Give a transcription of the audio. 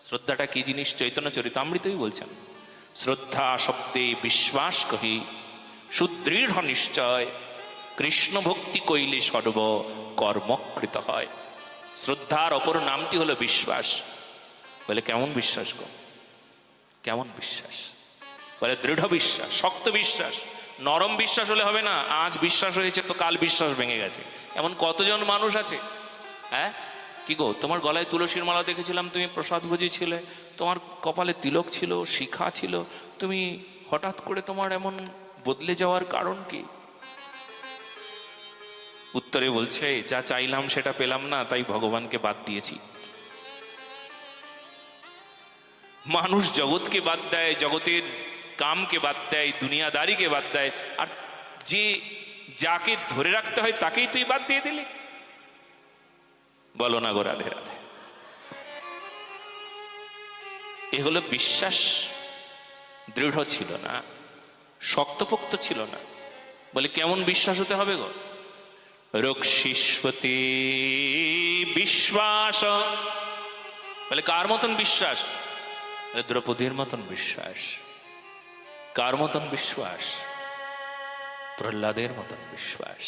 শ্রদ্ধাটা কি জিনিস? চৈতন্য চরিতামৃতই বলছেন, শ্রদ্ধা শব্দে বিশ্বাস কহি সুদৃঢ় নিশ্চয়, কৃষ্ণ ভক্তি কইলে সর্ব কর্মকৃত হয়। শ্রদ্ধার অপর নামটি হলো বিশ্বাস। বলে কেমন বিশ্বাস গো? কেমন বিশ্বাস? বলে দৃঢ় বিশ্বাস, শক্ত বিশ্বাস। নরম বিশ্বাস হলে হবে না। আজ বিশ্বাস হয়েছে তো কাল বিশ্বাস ভেঙে গেছে, এমন কতজন মানুষ আছে। হ্যাঁ, কি গো, তোমার গলায় তুলসীর মালা দেখেছিলাম, তুমি প্রসাদ ভোজি ছিলে, তোমার কপালে তিলক ছিল, শিখা ছিল, তুমি হঠাৎ করে তোমার এমন বদলে যাওয়ার কারণ কি? উত্তরে বলছে, যা চাইলাম সেটা পেলাম না, তাই ভগবানকে বাদ দিয়েছি। মানুষ জগৎকে বাদ দেয়, জগতের কামকে বাদ দেয়, দুনিয়াদারিকে বাদ দেয়, আর যে যাকে ধরে রাখতে হয় তাকেই তুই বাদ দিয়ে দিলি। বলো না গো রাধে রাধে। এ হলো বিশ্বাস দৃঢ় ছিল না, শক্তপোক্ত ছিল না। বলে কেমন বিশ্বাস হতে হবে গো? রক্ষিষ্পতি বিশ্বাস। বলে কার মতন বিশ্বাস? দ্রৌপদীর মতন বিশ্বাস। কার মতন বিশ্বাস? প্রহ্লাদের মতন বিশ্বাস।